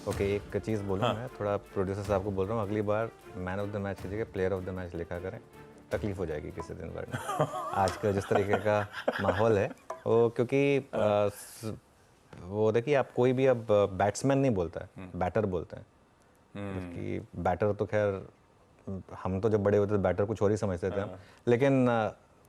Okay, एक चीज़ बोलूँ हाँ। मैं, थोड़ा प्रोड्यूसर साहब को बोल रहा हूँ, अगली बार मैन ऑफ द मैच की जगह प्लेयर ऑफ द मैच लिखा करें, तकलीफ हो जाएगी किसी दिन वरना। आज का जिस तरीके का माहौल है वो, क्योंकि वो देखिए, आप कोई भी अब बैट्समैन नहीं बोलता है, बैटर बोलते हैं। जबकि बैटर तो खैर, हम तो जब बड़े होते थे बैटर कुछ और ही समझते थे हम, लेकिन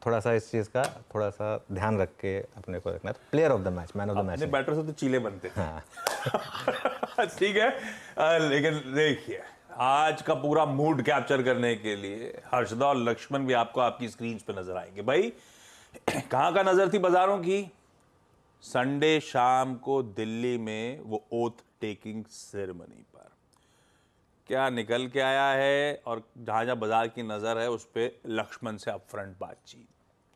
थोड़ा सा इस चीज़ का थोड़ा सा ध्यान रख के अपने को रखना है। Player of the match, man of the match अपने नहीं। बैटर से तो चीले बनते थे। हाँ। ठीक है। लेकिन देखिए, आज का पूरा मूड कैप्चर करने के लिए हर्षदा और लक्ष्मण भी आपको आपकी स्क्रीन पे नजर आएंगे। भाई कहां का नजर थी बाजारों की? संडे शाम को दिल्ली में वो ओथ टेकिंग सेरेमनी पर क्या निकल के आया है, और जहां जहां बाजार की नजर है उस पर लक्ष्मण से अपफ्रंट बातचीत।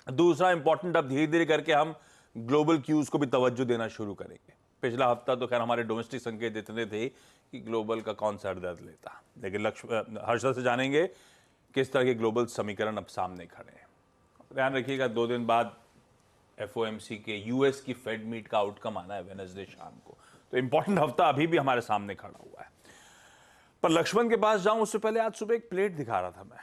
दूसरा इंपॉर्टेंट, अब धीरे धीरे करके हम ग्लोबल क्यूज को भी तवज्जो देना शुरू करेंगे। पिछला हफ्ता तो खैर हमारे डोमेस्टिक संकेत इतने थे कि ग्लोबल का कौन सर दर्द लेता, लेकिन हर्षद से जानेंगे किस तरह के ग्लोबल समीकरण अब सामने खड़े हैं। ध्यान रखिएगा, 2 दिन बाद एफओएमसी के यूएस की फेड मीट का आउटकम आना है वेडनेसडे शाम को, तो इंपॉर्टेंट हफ्ता अभी भी हमारे सामने खड़ा हुआ है। पर लक्ष्मण के पास जाऊं उससे पहले आज सुबह एक प्लेट दिखा रहा था मैं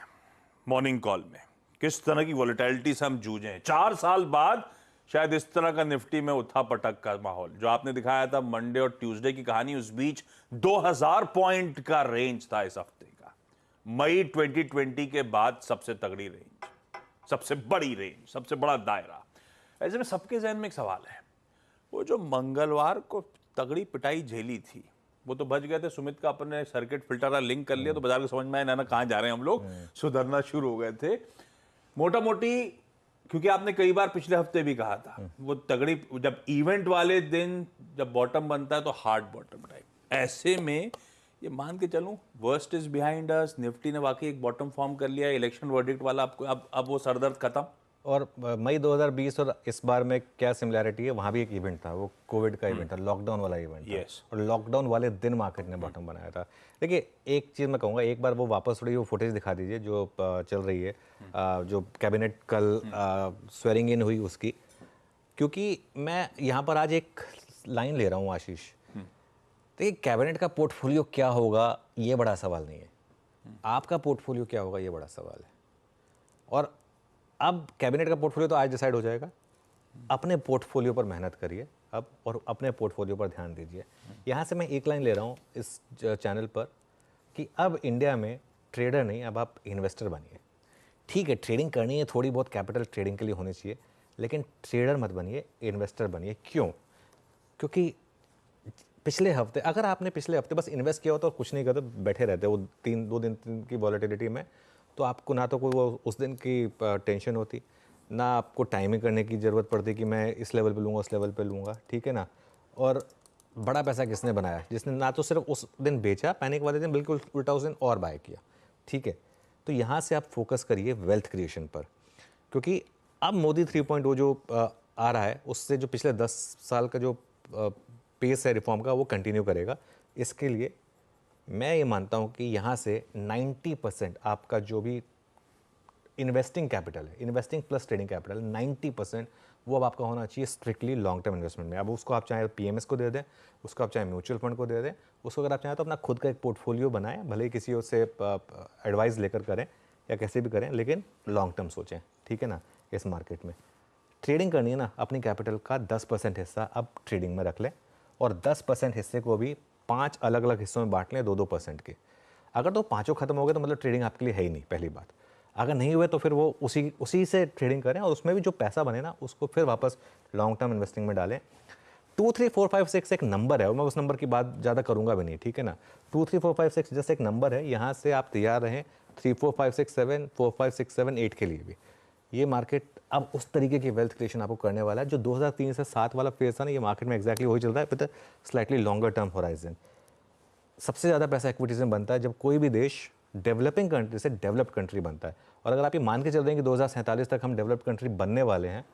मॉर्निंग कॉल में, किस तरह की वॉलेटिलिटी से हम जूझे हैं। 4 साल बाद शायद इस तरह का निफ्टी में उठा पटक का माहौल जो आपने दिखाया था मंडे और ट्यूसडे की कहानी, उस बीच 2000 पॉइंट का रेंज था इस हफ्ते का। मई 2020 के बाद सबसे तगड़ी रेंज, सबसे बड़ी रेंज, सबसे बड़ा दायरा। ऐसे में सबके जहन में एक सवाल है, वो जो मंगलवार को तगड़ी पिटाई झेली थी, वो तो बच गए थे। सुमित का अपने सर्किट फिल्टर लिंक कर लिया तो बाजार को समझ में आया ना कहां जा रहे हैं हम लोग, सुधरना शुरू हो गए थे मोटा मोटी। क्योंकि आपने कई बार पिछले हफ्ते भी कहा था, वो तगड़ी जब इवेंट वाले दिन जब बॉटम बनता है तो हार्ड बॉटम टाइप। ऐसे में ये मान के चलूं worst is behind us, Nifty ने वाकई एक बॉटम फॉर्म कर लिया, इलेक्शन वर्डिक्ट वाला आपको अब वो सरदर्द खत्म। और मई 2020 और इस बार में क्या सिमिलैरिटी है, वहाँ भी एक इवेंट था, वो कोविड का इवेंट था, लॉकडाउन वाला इवेंट था। Yes. और लॉकडाउन वाले दिन मार्केट ने बॉटम बनाया था। देखिए, एक चीज़ मैं कहूँगा, एक बार वो वापस थोड़ी वो फुटेज दिखा दीजिए जो चल रही है, जो कैबिनेट कल स्वेरिंग इन हुई उसकी। क्योंकि मैं यहाँ पर आज एक लाइन ले रहा हूँ आशीष, देखिए, कैबिनेट का पोर्टफोलियो क्या होगा ये बड़ा सवाल नहीं है, आपका पोर्टफोलियो क्या होगा ये बड़ा सवाल है। और अब कैबिनेट का पोर्टफोलियो तो आज डिसाइड हो जाएगा, अपने पोर्टफोलियो पर मेहनत करिए अब, और अपने पोर्टफोलियो पर ध्यान दीजिए। यहाँ से मैं एक लाइन ले रहा हूँ इस चैनल पर कि अब इंडिया में ट्रेडर नहीं, अब आप इन्वेस्टर बनिए। ठीक है, ट्रेडिंग करनी है, थोड़ी बहुत कैपिटल ट्रेडिंग के लिए होनी चाहिए, लेकिन ट्रेडर मत बनिए, इन्वेस्टर बनिए। क्यों? क्योंकि पिछले हफ्ते, अगर आपने पिछले हफ्ते बस इन्वेस्ट किया होता और कुछ नहीं करते, बैठे रहते वो 2 दिन की वॉलेटिलिटी में, तो आपको ना तो कोई वो उस दिन की टेंशन होती, ना आपको टाइमिंग करने की ज़रूरत पड़ती कि मैं इस लेवल पे लूँगा उस लेवल पे लूँगा, ठीक है ना। और बड़ा पैसा किसने बनाया? जिसने ना तो सिर्फ उस दिन बेचा पैनिक वाले दिन, बिल्कुल उल्टा उस दिन और बाय किया, ठीक है। तो यहाँ से आप फोकस करिए वेल्थ क्रिएशन पर, क्योंकि अब मोदी 3.0 जो आ रहा है, उससे जो पिछले 10 साल का जो पेस है रिफॉर्म का, वो कंटिन्यू करेगा। इसके लिए मैं ये मानता हूँ कि यहाँ से 90% आपका जो भी इन्वेस्टिंग कैपिटल है, इन्वेस्टिंग प्लस ट्रेडिंग कैपिटल, 90% वो अब आपका होना चाहिए स्ट्रिक्टली लॉन्ग टर्म इन्वेस्टमेंट में। अब उसको आप चाहे पीएमएस को दे दें, उसको आप चाहे म्यूचुअल फंड को दे दें, उसको अगर आप चाहें तो अपना खुद का एक पोर्टफोलियो बनाएं, भले ही किसी से एडवाइस लेकर करें या कैसे भी करें, लेकिन लॉन्ग टर्म सोचें, ठीक है ना। इस मार्केट में ट्रेडिंग करनी है ना, अपनी कैपिटल का 10% हिस्सा अब ट्रेडिंग में रख लें, और 10% हिस्से को भी 5 अलग अलग हिस्सों में बांट लें 2-2% के। अगर तो पाँचों खत्म हो गए तो मतलब ट्रेडिंग आपके लिए है ही नहीं, पहली बात। अगर नहीं हुए तो फिर वो उसी से ट्रेडिंग करें, और उसमें भी जो पैसा बने ना उसको फिर वापस लॉन्ग टर्म इन्वेस्टिंग में डालें। 2, 3, 4, 5, 6 एक नंबर है, और मैं उस नंबर की बात ज़्यादा करूँगा भी नहीं, ठीक है ना। 2, 3, 4, 5, 6 जैसे एक नंबर है, यहाँ से आप तैयार रहें 3, 4, 5, 6, 7, 4, 5, 6, 7, 8 के लिए भी। ये मार्केट अब उस तरीके की वेल्थ क्रिएशन आपको करने वाला है जो 2003 से 7 वाला फेज था ना, ये मार्केट में एक्जैक्टली वही चल रहा है with slightly longer term horizon. सबसे ज़्यादा पैसा इक्विटीज में बनता है जब कोई भी देश डेवलपिंग कंट्री से डेवलप्ड कंट्री बनता है। और अगर आप ये मान के चल रहे हैं कि 2047 तक हम डेवलप्ड कंट्री बनने वाले हैं,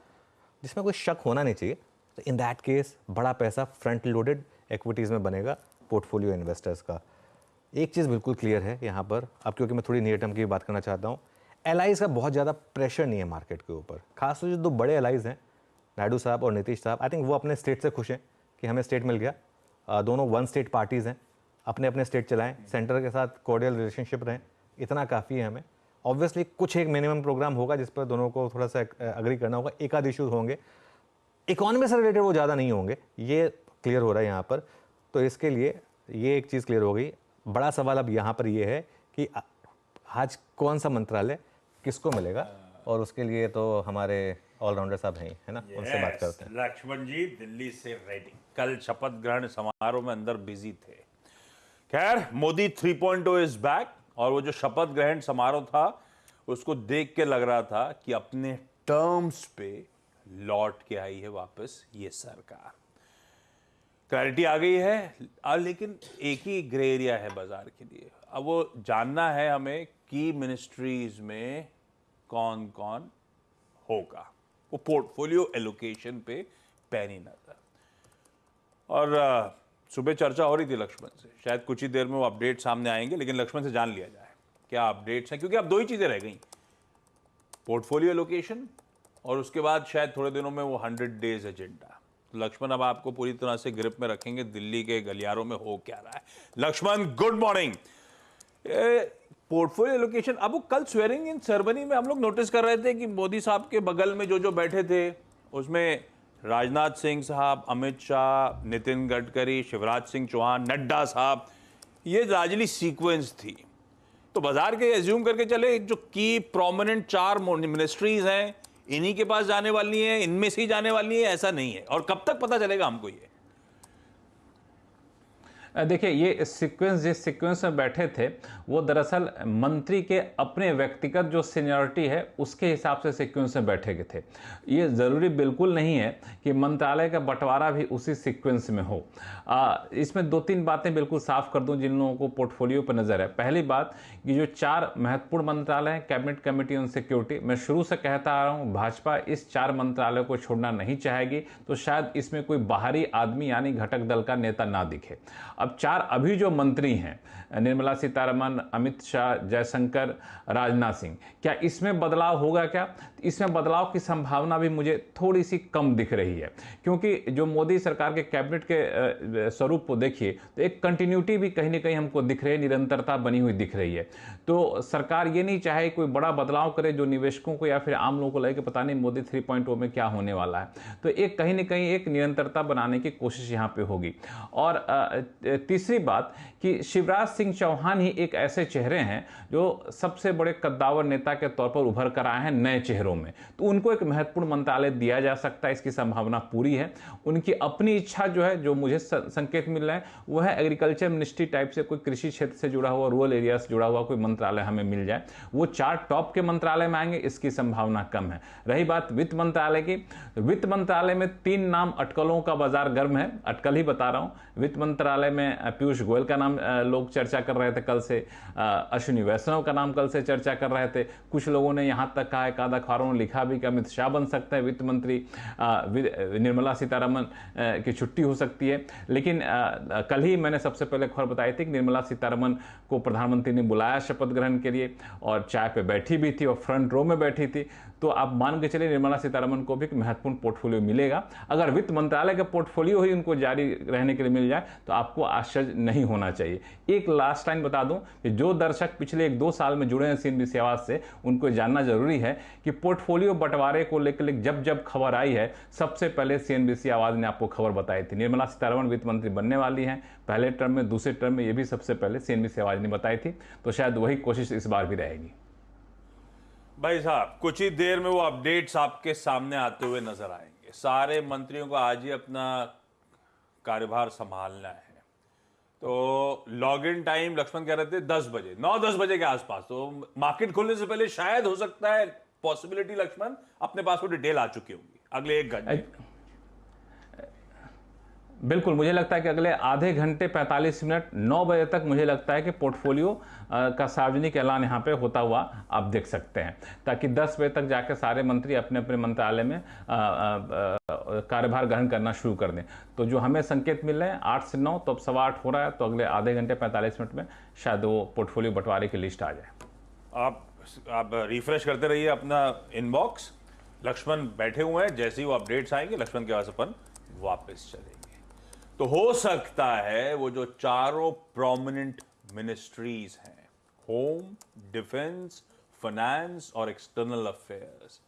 जिसमें कोई शक होना नहीं चाहिए, तो इन दैट केस बड़ा पैसा फ्रंट लोडेड इक्विटीज़ में बनेगा पोर्टफोलियो इन्वेस्टर्स का। एक चीज़ बिल्कुल क्लियर है यहाँ पर, अब क्योंकि मैं थोड़ी नियर टर्म की बात करना चाहता हूँ, एलाइज का बहुत ज़्यादा प्रेशर नहीं है मार्केट के ऊपर। खासतौर से जो 2 बड़े एलाइज हैं, नायडू साहब और नीतीश साहब, आई थिंक वो अपने स्टेट से खुश हैं कि हमें स्टेट मिल गया। दोनों 1 स्टेट पार्टीज़ हैं, अपने अपने स्टेट चलाएं, सेंटर के साथ कॉर्डियल रिलेशनशिप रहें, इतना काफ़ी है हमें। ऑब्वियसली कुछ एक मिनिमम प्रोग्राम होगा जिस पर दोनों को थोड़ा सा अग्री करना होगा, एक आध इश्यूज होंगे, इकोनॉमी से रिलेटेड वो ज़्यादा नहीं होंगे, ये क्लियर हो रहा है यहाँ पर। तो इसके लिए ये एक चीज़ क्लियर हो गई। बड़ा सवाल अब यहाँ पर ये है कि आज कौन सा मंत्रालय किसको मिलेगा, और उसके लिए तो हमारे ऑलराउंडर साहब हैं, है ना, उनसे बात करते हैं। लक्ष्मण जी दिल्ली से रेडी, कल शपथ ग्रहण समारोह में अंदर बिजी थे। खैर, मोदी 3.0 इज बैक, और वो जो शपथ ग्रहण समारोह था उसको देख के लग रहा था कि अपने टर्म्स पे लौट के आई है वापस ये सरकार। क्लैरिटी आ गई है, लेकिन एक ही ग्रे एरिया है बाजार के लिए। अब वो जानना है हमें कि मिनिस्ट्रीज में कौन कौन होगा, वो पोर्टफोलियो एलोकेशन पे पैनी नजर। और सुबह चर्चा हो रही थी लक्ष्मण से, शायद कुछ ही देर में वो अपडेट सामने आएंगे, लेकिन लक्ष्मण से जान लिया जाए क्या अपडेट्स हैं, क्योंकि अब दो ही चीजें रह गई, पोर्टफोलियो एलोकेशन और उसके बाद शायद थोड़े दिनों में वो 100 डेज एजेंडा। लक्ष्मण अब आपको पूरी तरह से ग्रिप में रखेंगे, दिल्ली के गलियारों में हो क्या रहा है। Laxman, good morning. Portfolio allocation, अब वो कल स्वेरिंग इन सेरेमनी में हम लोग नोटिस कर रहे थे कि मोदी साहब के बगल में जो जो बैठे थे उसमें राजनाथ सिंह साहब, अमित शाह, नितिन गडकरी, शिवराज सिंह चौहान, नड्डा साहब, ये लार्जली सीक्वेंस थी। तो बाजार के एज्यूम करके चले जो की प्रोमिनेंट 4 मिनिस्ट्रीज हैं इन्हीं के पास जाने वाली हैं, इनमें से ही जाने वाली है, ऐसा नहीं है। और कब तक पता चलेगा हमको ये? देखिए, ये सीक्वेंस जिस सीक्वेंस में बैठे थे वो दरअसल मंत्री के अपने व्यक्तिगत जो सीनियरिटी है उसके हिसाब से सीक्वेंस में बैठे गए थे। ये ज़रूरी बिल्कुल नहीं है कि मंत्रालय का बंटवारा भी उसी सीक्वेंस में हो। इसमें 2-3 बातें बिल्कुल साफ कर दूं जिन लोगों को पोर्टफोलियो पर नज़र है। पहली बात कि जो 4 महत्वपूर्ण मंत्रालय हैं, कैबिनेट कमेटी ऑन सिक्योरिटी, मैं शुरू से कहता आ रहा हूँ भाजपा इस 4 मंत्रालयों को छोड़ना नहीं चाहेगी, तो शायद इसमें कोई बाहरी आदमी यानी घटक दल का नेता ना दिखे। अब 4 अभी जो मंत्री हैं, निर्मला सीतारमण, अमित शाह, जयशंकर, राजनाथ सिंह, क्या इसमें बदलाव होगा? क्या इसमें बदलाव की संभावना भी मुझे थोड़ी सी कम दिख रही है, क्योंकि जो मोदी सरकार के कैबिनेट के स्वरूप को देखिए तो एक कंटिन्यूटी भी कहीं ना कहीं हमको दिख रही है, निरंतरता बनी हुई दिख रही है। तो सरकार ये नहीं चाहे कोई बड़ा बदलाव करे जो निवेशकों को या फिर आम लोगों को लगे कि पता नहीं मोदी 3.0 में क्या होने वाला है। तो एक कहीं ना कहीं एक निरंतरता बनाने की कोशिश यहाँ पे होगी। और तीसरी बात कि शिवराज सिंह चौहान ही एक ऐसे चेहरे हैं जो सबसे बड़े कद्दावर नेता के तौर पर उभर कर आए हैं नए चेहरों में, तो उनको एक महत्वपूर्ण मंत्रालय दिया जा सकता है, इसकी संभावना पूरी है। उनकी अपनी इच्छा जो है, जो मुझे संकेत मिल रहा है, वह है एग्रीकल्चर मिनिस्ट्री टाइप से कोई कृषि क्षेत्र से जुड़ा हुआ, रूरल एरिया से जुड़ा हुआ कोई मंत्रालय हमें मिल जाए। वो 4 टॉप के मंत्रालय में आएंगे, इसकी संभावना कम है। रही बात वित्त मंत्रालय की, वित्त मंत्रालय में 3 नाम अटकलों का बाजार गर्म है, अटकल ही बता रहा हूं। वित्त मंत्रालय में पीयूष गोयल का नाम लोग चर्चा कर रहे थे कल से, अश्विनी वैष्णव का नाम कल से चर्चा कर रहे थे। कुछ लोगों ने यहां तक कहा, एक आधा अखबारों ने लिखा भी कि अमित शाह बन सकते हैं वित्त मंत्री, निर्मला सीतारमण की छुट्टी हो सकती है। लेकिन कल ही मैंने सबसे पहले खबर बताई थी कि निर्मला सीतारमण को प्रधानमंत्री ने बुलाया शपथ ग्रहण के लिए और चाय पे बैठी भी थी और फ्रंट रो में बैठी थी। तो आप मान के चलिए निर्मला सीतारमण को भी एक महत्वपूर्ण पोर्टफोलियो मिलेगा। अगर वित्त मंत्रालय का पोर्टफोलियो ही उनको जारी रहने के लिए मिल जाए तो आपको आश्चर्य नहीं होना चाहिए। एक लास्ट लाइन बता दूं कि जो दर्शक पिछले 1-2 साल में जुड़े हैं सीएनबीसी आवाज से, उनको जानना जरूरी है कि पोर्टफोलियो बंटवारे को लेकर जब जब खबर आई है, सबसे पहले सीएनबीसी आवाज ने आपको खबर बताई थी। निर्मला सीतारमण वित्त मंत्री बनने वाली हैं, पहले टर्म में, दूसरे टर्म में, ये भी सबसे पहले सीएनबीसी आवाज ने बताई थी। तो शायद वही कोशिश इस बार भी रहेगी। भाई साहब, कुछ ही देर में वो अपडेट्स आपके सामने आते हुए नजर आएंगे। सारे मंत्रियों को आज ही अपना कार्यभार संभालना है। तो लॉग इन टाइम लक्ष्मण कह रहे थे 10 बजे, 9-10 बजे के आसपास, तो मार्केट खुलने से पहले शायद हो सकता है पॉसिबिलिटी लक्ष्मण अपने पास वो डिटेल आ चुकी होंगी अगले 1 घंटे। बिल्कुल, मुझे लगता है कि अगले आधे घंटे 45 मिनट 9 बजे तक मुझे लगता है कि पोर्टफोलियो का सार्वजनिक ऐलान यहाँ पे होता हुआ आप देख सकते हैं, ताकि 10 बजे तक जाकर सारे मंत्री अपने अपने मंत्रालय में कार्यभार ग्रहण करना शुरू कर दें। तो जो हमें संकेत मिल रहे हैं 8 से 9, तो अब 8:15 हो रहा है, तो अगले आधे घंटे 45 मिनट में शायद वो पोर्टफोलियो बंटवारे की लिस्ट आ जाए। आप रिफ्रेश करते रहिए अपना इनबॉक्स। लक्ष्मण बैठे हुए हैं, जैसे ही वो अपडेट्स आएंगे लक्ष्मण के पास अपन वापस चलेंगे। तो हो सकता है वो जो चारों प्रोमिनेंट मिनिस्ट्रीज हैं, होम, डिफेंस, फाइनेंस और एक्सटर्नल अफेयर्स,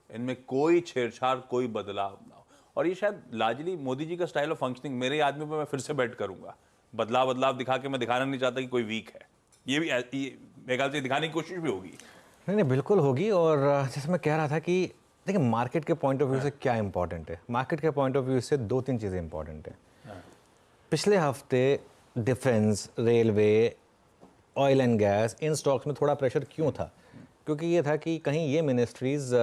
इनमें कोई छेड़छाड़, कोई बदलाव ना हो। और ये शायद लार्जली मोदी जी का स्टाइल ऑफ फंक्शनिंग, मेरे आदमी पे मैं फिर से बैट करूंगा, बदलाव दिखा के मैं दिखाना नहीं चाहता कि कोई वीक है। ये भी मेरे ख्याल से दिखाने की कोशिश भी होगी। नहीं नहीं, बिल्कुल होगी। और जैसे मैं कह रहा था कि देखिए, मार्केट के पॉइंट ऑफ व्यू से क्या इंपॉर्टेंट है, मार्केट के पॉइंट ऑफ व्यू से 2-3 चीज़ें इंपॉर्टेंट है। पिछले हफ्ते defence, railway, oil and gas, in stocks में थोड़ा प्रेशर क्यों था? क्योंकि ये था कि कहीं ये मिनिस्ट्रीज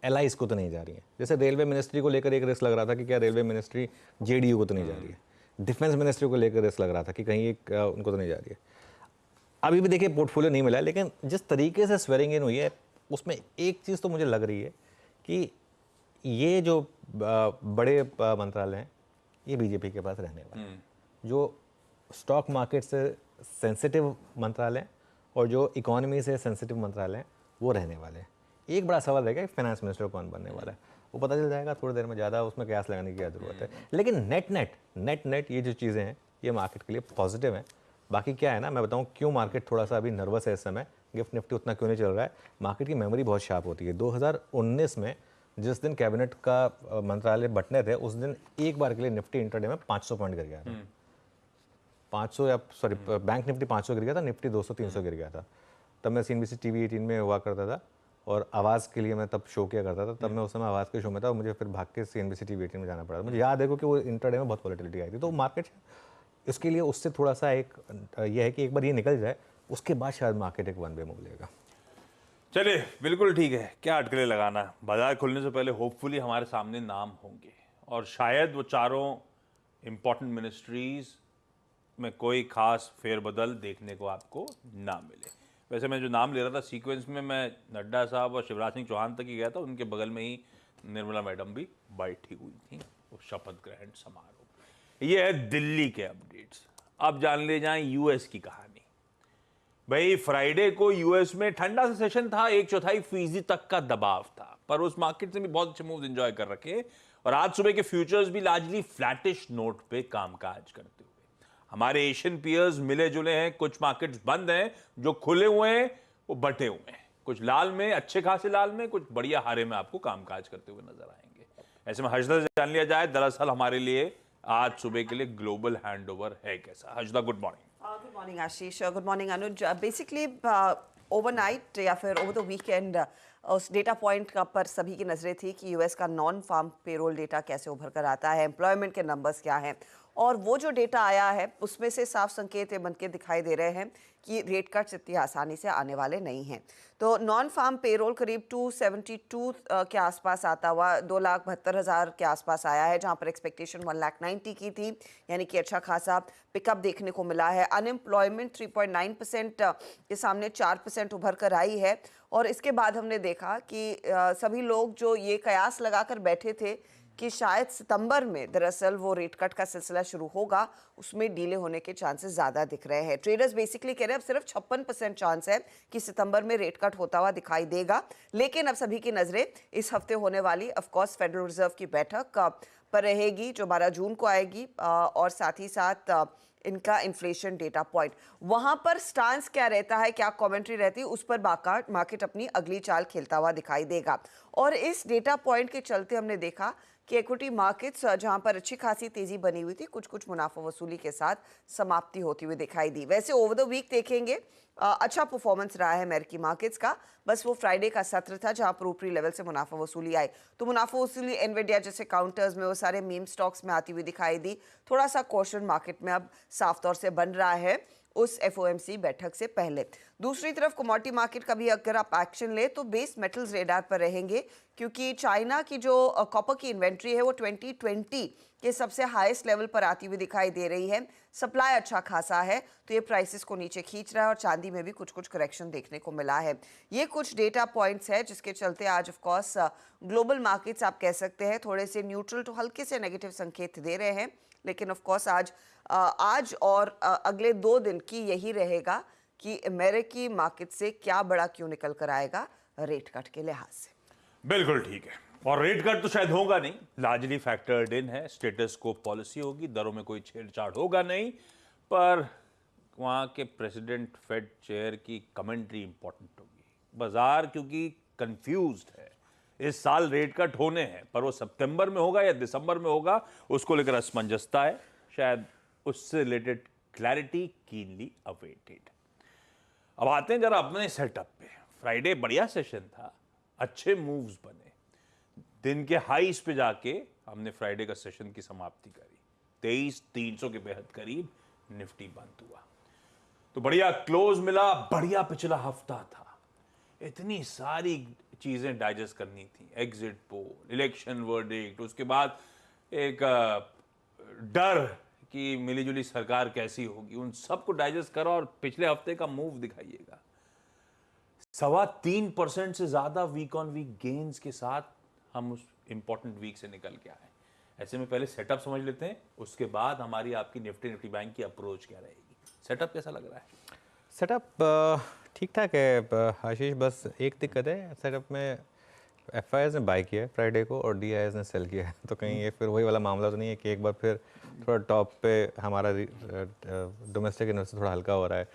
एलाइज को तो नहीं जा रही है। जैसे रेलवे मिनिस्ट्री को लेकर एक रिस्क लग रहा था कि क्या रेलवे मिनिस्ट्री जेडीयू को तो नहीं जा रही है। डिफेंस मिनिस्ट्री को लेकर रिस्क लग रहा था कि कहीं एक उनको तो नहीं जा रही है। अभी भी देखिए पोर्टफोलियो नहीं मिला है, लेकिन जिस तरीके से स्वेरिंग इन हुई है उसमें एक चीज़ तो मुझे लग रही है कि ये जो बड़े मंत्रालय हैं ये बीजेपी के पास रहने वाले हैं। जो स्टॉक मार्केट से सेंसिटिव मंत्रालय हैं और जो इकोनॉमी से सेंसिटिव मंत्रालय हैं वो रहने वाले हैं। एक बड़ा सवाल रहेगा कि फाइनेंस मिनिस्टर कौन बनने वाला है, वो पता चल जाएगा थोड़ी देर में। ज़्यादा उसमें कयास लगाने की क्या ज़रूरत है। लेकिन नेट ये जो चीज़ें हैं ये मार्केट के लिए पॉजिटिव हैं। बाकी क्या है ना, मैं बताऊं क्यों मार्केट थोड़ा सा अभी नर्वस है इस समय, गिफ्ट निफ्टी उतना क्यों नहीं चल रहा है। मार्केट की मेमोरी बहुत शार्प होती है। 2019 में जिस दिन कैबिनेट का मंत्रालय बंटने थे उस दिन एक बार के लिए निफ्टी इंटरडे में 500 पॉइंट गिर गया था। 500 या सॉरी बैंक निफ्टी 500 गिर गया था, निफ्टी 200-300 गिर गया था। तब मैं CNBC TV 18 में हुआ करता था और आवाज़ के लिए मैं तब शो किया करता था। तब मैं उस समय आवाज़ के शो में था और मुझे फिर भाग के CNBC TV 18 में जाना पड़ा था। मुझे याद है क्योंकि वो इंटरडे में बहुत वॉलेटिलिटी आई थी। तो मार्केट इसके लिए उससे थोड़ा सा एक ये है कि एक बार ये निकल जाए उसके बाद शायद मार्केट एक वन वे मूव लेगा। चलिए, बिल्कुल ठीक है, क्या अटकलें लगाना। बाजार खुलने से पहले होपफुली हमारे सामने नाम होंगे और शायद वो चारों इंपॉर्टेंट मिनिस्ट्रीज में कोई खास फेरबदल देखने को आपको ना मिले। वैसे मैं जो नाम ले रहा था सीक्वेंस में, मैं नड्डा साहब और शिवराज सिंह चौहान तक ही गया था, उनके बगल में ही निर्मला मैडम भी बैठी हुई थी वो शपथ ग्रहण समारोह। ये है दिल्ली के अपडेट्स। अब जान ले जाएं यूएस की कहानी। भाई फ्राइडे को यूएस में ठंडा सा सेशन था, 1/4% तक का दबाव था, पर उस मार्केट से भी बहुत अच्छे मूव्स एंजॉय कर रखे और आज सुबह के फ्यूचर्स भी लार्जली फ्लैटिश नोट पे कामकाज करते हुए। हमारे एशियन पीयर्स मिले जुले हैं, कुछ मार्केट्स बंद हैं, जो खुले हुए हैं वो बटे हुए हैं, कुछ लाल में, अच्छे खासे लाल में, कुछ बढ़िया हारे में आपको कामकाज करते हुए नजर आएंगे। ऐसे में हर्षदा से जान लिया जाए दरअसल हमारे लिए आज सुबह के लिए ग्लोबल हैंडओवर है कैसा। Harshada, good morning. Good morning Ashish, good morning Anuj. Basically overnight या फिर ओवर द वीकेंड उस डेटा पॉइंट का पर सभी की नज़रें थी कि यूएस का नॉन फार्म पेरोल डेटा कैसे उभर कर आता है, एम्प्लॉयमेंट के नंबर्स क्या हैं, और वो जो डेटा आया है उसमें से साफ संकेत ये बनके दिखाई दे रहे हैं कि रेट कट्स इतनी आसानी से आने वाले नहीं हैं। तो नॉन फार्म पेरोल करीब 272 के आसपास आता हुआ 2,72,000 के आसपास आया है, जहां पर एक्सपेक्टेशन 1,90,000 की थी, यानी कि अच्छा खासा पिकअप देखने को मिला है। अनएम्प्लॉयमेंट 3.9% के सामने 4% उभर कर आई है। और इसके बाद हमने देखा कि सभी लोग जो ये कयास लगाकर बैठे थे कि शायद सितंबर में दरअसल वो रेट कट का सिलसिला शुरू होगा, उसमें डीले होने के चांसेस ज़्यादा दिख रहे हैं। ट्रेडर्स बेसिकली कह रहे हैं अब सिर्फ 56% चांस है कि सितंबर में रेट कट होता हुआ दिखाई देगा। लेकिन अब सभी की नज़रें इस हफ्ते होने वाली ऑफ कोर्स फेडरल रिजर्व की बैठक पर रहेगी जो 12 जून को आएगी, और साथ ही साथ इनका इन्फ्लेशन डेटा पॉइंट, वहां पर स्टांस क्या रहता है, क्या कमेंट्री रहती है, उस पर मार्केट अपनी अगली चाल खेलता हुआ दिखाई देगा। और इस डेटा पॉइंट के चलते हमने देखा कि इक्विटी मार्केट्स जहां पर अच्छी खासी तेजी बनी हुई थी, कुछ कुछ मुनाफा वसूली के साथ समाप्ति होती हुई दिखाई दी। वैसे ओवर द वीक देखेंगे अच्छा परफॉर्मेंस रहा है अमेरिकी मार्केट्स का, बस वो फ्राइडे का सत्र था जहां पर ऊपरी लेवल से मुनाफा वसूली आई। तो मुनाफा वसूली एनवीडिया जैसे काउंटर्स में, वो सारे मीम स्टॉक्स में आती हुई दिखाई दी। थोड़ा सा कॉशन मार्केट में अब साफ तौर से बन रहा है उस FOMC बैठक से पहले। दूसरी तरफ कमोडिटी मार्केट का भी अगर आप एक्शन ले तो बेस मेटल्स रेडार पर रहेंगे, क्योंकि चाइना की जो कॉपर की इन्वेंट्री है वो 2020 के सबसे हाईएस्ट लेवल पर आती हुई दिखाई दे रही है। सप्लाई अच्छा खासा है तो ये प्राइसेस को नीचे खींच रहा है, और चांदी में भी कुछ कुछ करेक्शन देखने को मिला है। ये कुछ डेटा पॉइंट्स है जिसके चलते आज ऑफ कोर्स ग्लोबल मार्केट्स आप कह सकते हैं थोड़े से न्यूट्रल टू हल्के से नेगेटिव संकेत दे रहे हैं। लेकिन ऑफ कोर्स आज और अगले 2 दिन की यही रहेगा कि अमेरिकी मार्केट से क्या बड़ा क्यों निकल कर आएगा रेट कट के लिहाज से। बिल्कुल ठीक है। और रेट कट तो शायद होगा नहीं, लार्जली फैक्टर्ड इन है, स्टेटस को पॉलिसी होगी, दरों में कोई छेड़छाड़ होगा नहीं, पर वहाँ के प्रेसिडेंट फेड चेयर की कमेंट्री इंपॉर्टेंट होगी। बाजार क्योंकि कंफ्यूज्ड है, इस साल रेट कट होने हैं, पर वो सितंबर में होगा या दिसंबर में होगा उसको लेकर असमंजसता है, शायद उससे रिलेटेड क्लैरिटी कीनली अवेटेड। अब आते हैं जरा अपने सेटअप पे। फ्राइडे बढ़िया सेशन था, अच्छे मूव्स बने, दिन के हाईस पे जाके हमने फ्राइडे का सेशन की समाप्ति करी, 23,300 के बेहद करीब निफ्टी बंद हुआ, तो बढ़िया क्लोज मिला, बढ़िया पिछला हफ्ता था। इतनी सारी चीजें डाइजेस्ट करनी थी, एग्जिट पोल, इलेक्शन वर्डिक्ट, उसके बाद एक डर कि मिलीजुली सरकार कैसी होगी, उन सबको डाइजेस्ट करो और पिछले हफ्ते का मूव दिखाइएगा। 3.25% से ज्यादा वीक ऑन वीक गेन्स के साथ हम उस इंपॉर्टेंट वीक से निकल के आए। ऐसे में पहले सेटअप समझ लेते हैं, उसके बाद हमारी आपकी निफ्टी बैंक की अप्रोच क्या रहेगी। सेटअप कैसा लग रहा है? सेटअप ठीक ठाक है आशीष, बस एक दिक्कत है सेटअप में, एफआईआईज ने बाय किया है फ्राइडे को और डीआईएस ने सेल किया है, तो कहीं ये फिर वही वाला मामला तो नहीं है कि एक बार फिर थोड़ा टॉप पे हमारा डोमेस्टिक इन्वेस्टर थोड़ा हल्का हो रहा है,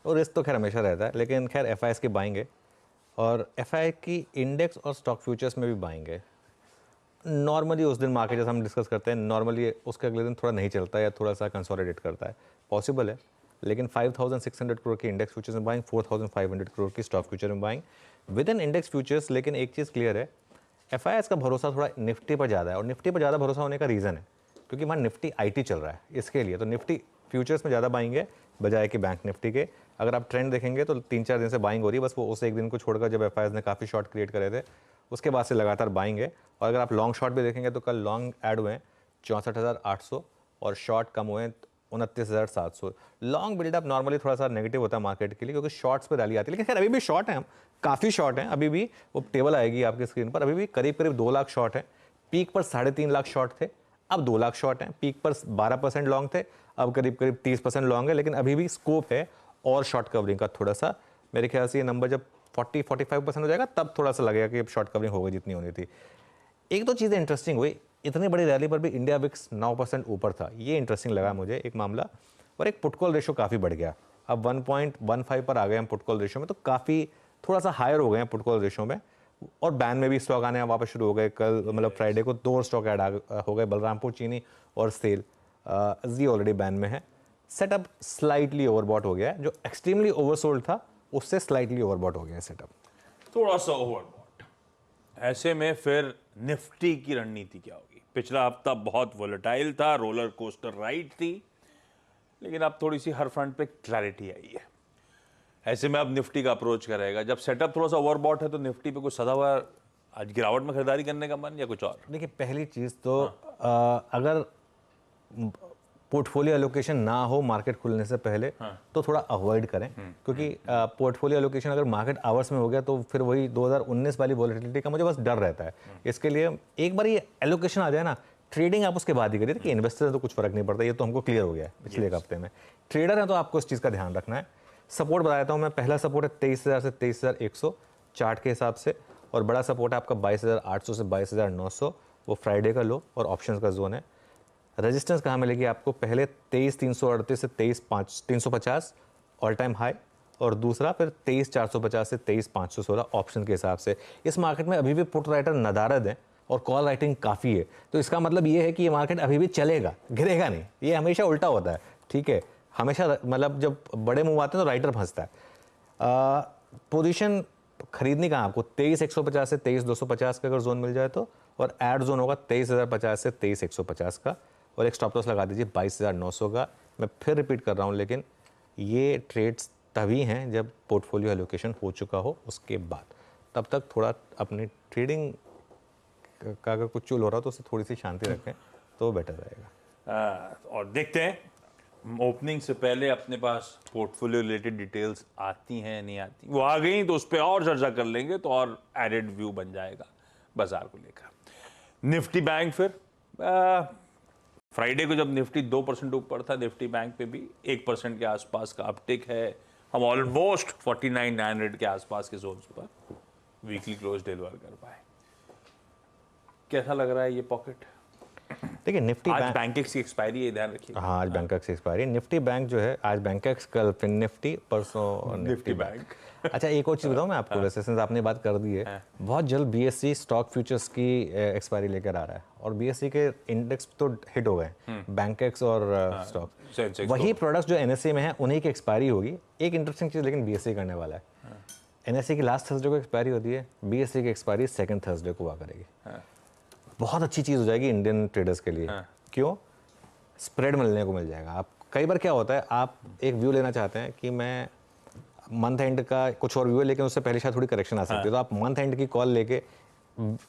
और रिस्क तो खैर हमेशा रहता है, लेकिन खैर एफआईआईज के बाएंगे और एफआईआई की इंडेक्स और स्टॉक फ्यूचर्स में भी बाएंगे। नॉर्मली उस दिन मार्केट जैसे हम डिस्कस करते हैं, नॉर्मली उसके अगले दिन थोड़ा नहीं चलता है या थोड़ा सा कंसोलिडेट करता है, पॉसिबल है, लेकिन 5,600 करोड़ की इंडेक्स फ्यूचर्स में बाइंग, 4,500 करोड़ की स्टॉक फ्यूचर में buying with in index futures. लेकिन एक चीज़ क्लियर है, एफआईआईज का भरोसा थोड़ा निफ्टी पर ज़्यादा है, और निफ्टी पर ज़्यादा भरोसा होने का रीज़न है क्योंकि वहाँ निफ्टी आईटी चल रहा है, इसके लिए तो निफ्टी फ्यूचर्स में ज़्यादा बाइंग है बजाय कि बैंक निफ्टी के। अगर आप ट्रेंड देखेंगे तो 3-4 दिन से बाइंग हो रही है, बस वो उस एक दिन को छोड़कर जब एफआईआईज ने काफ़ी शॉर्ट क्रिएट करे थे उसके बाद से लगातार बाइंग है। और अगर आप लॉन्ग शॉर्ट भी देखेंगे तो कल लॉन्ग ऐड हुए हैं 64,800 और शॉर्ट कम हुए हैं 29,700। लॉन्ग बिल्डअप नॉर्मली थोड़ा सा नेगेटिव होता है मार्केट के लिए क्योंकि शॉर्ट्स पे रैली आती है, लेकिन खैर अभी भी शॉर्ट हैं हम, काफ़ी शॉर्ट हैं अभी भी, वो टेबल आएगी आपकी स्क्रीन पर, अभी भी करीब करीब 2 लाख शॉर्ट है। पीक पर 3.5 लाख शॉर्ट थे, अब 2 लाख शॉर्ट हैं। पीक पर 12% लॉन्ग थे, अब करीब करीब 30% लॉन्ग है, लेकिन अभी भी स्कोप है और शॉर्ट कवरिंग का थोड़ा सा। मेरे ख्याल से ये नंबर जब 40-45% हो जाएगा तब थोड़ा सा लगेगा कि अब शॉर्ट कवरिंग हो गई जितनी होनी थी। एक दो चीज़ें इंटरेस्टिंग हुई, इतनी बड़ी रैली पर भी इंडिया विक्स 9% ऊपर था, ये इंटरेस्टिंग लगा मुझे एक मामला। और एक पुट कॉल रेशो काफ़ी बढ़ गया, अब 1.15 पर आ गए हम पुट कॉल रेशो में, तो काफ़ी थोड़ा सा हायर हो गए हैं पुट कॉल रेशो में। और बैन में भी स्टॉक आने वापस शुरू हो गए, कल मतलब फ्राइडे को 2 स्टॉक ऐड हो गए, बलरामपुर चीनी और सेल, जी ऑलरेडी बैन में है। सेटअप स्लाइटली ओवरबॉट हो गया है, जो एक्सट्रीमली ओवरसोल्ड था उससे स्लाइटली ओवरबॉट हो गया है सेटअप, थोड़ा सा ओवरबॉट। ऐसे में फिर निफ्टी की रणनीति क्या होगी? पिछला हफ्ता बहुत वोलेटाइल था, रोलर कोस्टर राइड थी, लेकिन अब थोड़ी सी हर फ्रंट पे क्लैरिटी आई है। ऐसे में अब निफ्टी का अप्रोच करेगा, जब सेटअप थोड़ा सा ओवरबॉट है तो निफ्टी पे कुछ सदाबहार आज गिरावट में खरीदारी करने का मन या कुछ और? देखिए पहली चीज़ तो अगर पोर्टफोलियो एलोकेशन ना हो मार्केट खुलने से पहले तो थोड़ा अवॉइड करें, क्योंकि पोर्टफोलियो एलोकेशन अगर मार्केट आवर्स में हो गया तो फिर वही 2019 वाली वॉलेटिलिटी का मुझे बस डर रहता है। इसके लिए एक बार ये एलोकेशन आ जाए ना, ट्रेडिंग आप उसके बाद ही करिए, कि इन्वेस्टर तो कुछ फर्क नहीं पड़ता, ये तो हमको क्लियर हो गया है पिछले एक हफ्ते में। ट्रेडर है तो आपको इस चीज़ का ध्यान रखना है। सपोर्ट बता देता हूँ मैं, पहला सपोर्ट है 23,000 से 23,100 चार्ट के हिसाब से, और बड़ा सपोर्ट है आपका 22,800 से 22,900, वो फ्राइडे का लो और ऑप्शंस का जोन है। रेजिस्टेंस कहाँ मिलेगी आपको? पहले 23,338 से 23,350 ऑल टाइम हाई, और दूसरा फिर 23,450 से 23,516 ऑप्शन के हिसाब से। इस मार्केट में अभी भी पुट राइटर नदारद हैं और कॉल राइटिंग काफ़ी है, तो इसका मतलब ये है कि ये मार्केट अभी भी चलेगा, गिरेगा नहीं। ये हमेशा उल्टा होता है, ठीक है, हमेशा मतलब जब बड़े मूव आते हैं तो राइटर फंसता है। पोजीशन खरीदनी कहाँ आपको? 23,150 से 23,250 का अगर जोन मिल जाए तो, और एड जोन होगा 23,050 से 23,150 का, और एक स्टॉप लॉस लगा दीजिए 22,900 का। मैं फिर रिपीट कर रहा हूँ, लेकिन ये ट्रेड्स तभी हैं जब पोर्टफोलियो एलोकेशन हो चुका हो, उसके बाद। तब तक थोड़ा अपनी ट्रेडिंग का अगर कुछ चूल हो रहा हो तो उससे थोड़ी सी शांति रखें तो बेटर रहेगा। और देखते हैं ओपनिंग से पहले अपने पास पोर्टफोलियो रिलेटेड डिटेल्स आती हैं नहीं आती, वो आ गई तो उस पर और चर्चा कर लेंगे, तो और एडेड व्यू बन जाएगा बाजार को लेकर। निफ्टी बैंक फिर फ्राइडे को जब निफ्टी 2% ऊपर था, निफ्टी बैंक पे भी 1% के आसपास का अपटिक है। हम ऑलमोस्ट 49,900 के आसपास के जोन्स पर वीकली क्लोज डिलीवर कर पाए। कैसा लग रहा है ये पॉकेट? देखिए निफ्टी आज बैंक, बैंकेक्स की एक्सपायरी है, ध्यान रखिए। हाँ आज बैंकेक्स एक्सपायरी, निफ्टी बैंक जो है आज बैंकेक्स, कल फिन निफ्टी, परसों निफ्टी बैंक। अच्छा एक और चीज़ बताऊँ मैं आपको, वैसे सिंस आपने बात कर दी है, बहुत जल्द बीएससी स्टॉक फ्यूचर्स की एक्सपायरी लेकर आ रहा है और बीएससी के इंडेक्स तो हिट हो गए, बैंकेक्स और स्टॉक, वही प्रोडक्ट्स जो एनएससी में है उन्हीं की एक्सपायरी होगी। एक इंटरेस्टिंग चीज़ लेकिन बीएससी करने वाला है, एनएससी की लास्ट थर्सडे को एक्सपायरी होती है, बीएससी की एक्सपायरी सेकंड थर्सडे को हुआ करेगी। बहुत अच्छी चीज़ हो जाएगी इंडियन ट्रेडर्स के लिए। क्यों? स्प्रेड मिलने को मिल जाएगा। आप कई बार क्या होता है, आप एक व्यू लेना चाहते हैं कि मैं मंथ एंड का कुछ और व्यू है लेकिन उससे पहले शायद थोड़ी करेक्शन आ सकती है, तो आप मंथ एंड की कॉल लेके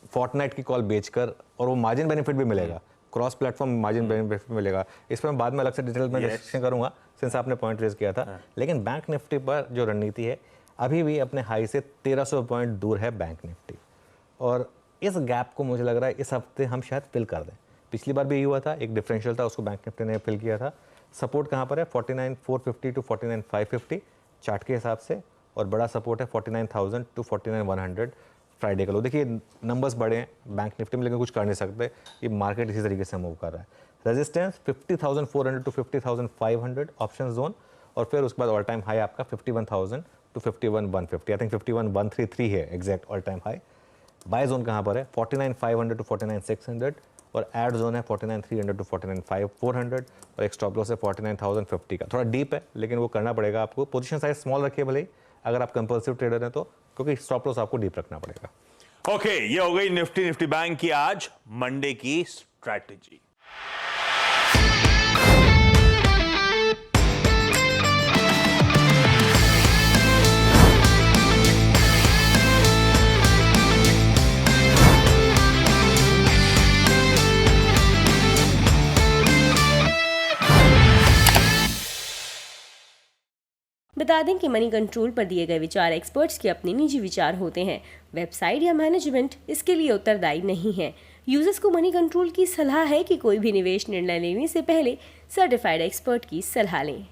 फोर्टनाइट की कॉल बेचकर, और वो मार्जिन बेनिफिट भी मिलेगा, क्रॉस प्लेटफॉर्म मार्जिन बेनिफिट मिलेगा। इस पर मैं बाद में अलग से डिटेल में डिस्कशन करूंगा सिंस आपने पॉइंट रेज किया था। लेकिन बैंक निफ्टी पर जो रणनीति है अभी भी अपने हाई से 1300 पॉइंट दूर है बैंक निफ्टी, और इस गैप को मुझे लग रहा है इस हफ्ते हम शायद फिल कर दें। पिछली बार भी यही हुआ था, एक डिफरेंशियल था उसको बैंक निफ्टी ने फिल किया था। सपोर्ट कहाँ पर है? 49,450 टू 49,550 चार्ट के हिसाब से, और बड़ा सपोर्ट है 49,000 टू 49,100 फ्राइडे का लो। देखिए नंबर्स बड़े हैं बैंक निफ्टी में लेकिन कुछ कर नहीं सकते, ये मार्केट इसी तरीके से मूव कर रहा है। रेजिस्टेंस 50,400 टू 50,500 ऑप्शन जोन, और फिर उसके बाद ऑल टाइम हाई आपका 51,000 टू 51,150, आई थिंक 51,133 है exact all time high. Buy zone कहाँ पर है? 49,500 टू 49,600, और एड जोन है 49,300 टू 49,400, और एक स्टॉप लॉस है 49,050 का। थोड़ा डीप है लेकिन वो करना पड़ेगा आपको। पोजीशन साइज स्मॉल रखिए भले ही अगर आप कंपल्सिव ट्रेडर हैं तो, क्योंकि स्टॉप लॉस आपको डीप रखना पड़ेगा। ओके, ये हो गई निफ्टी बैंक की आज मंडे की स्ट्रैटेजी। बता दें कि मनी कंट्रोल पर दिए गए विचार एक्सपर्ट्स के अपने निजी विचार होते हैं। वेबसाइट या मैनेजमेंट इसके लिए उत्तरदायी नहीं है। यूजर्स को मनी कंट्रोल की सलाह है कि कोई भी निवेश निर्णय लेने से पहले सर्टिफाइड एक्सपर्ट की सलाह लें।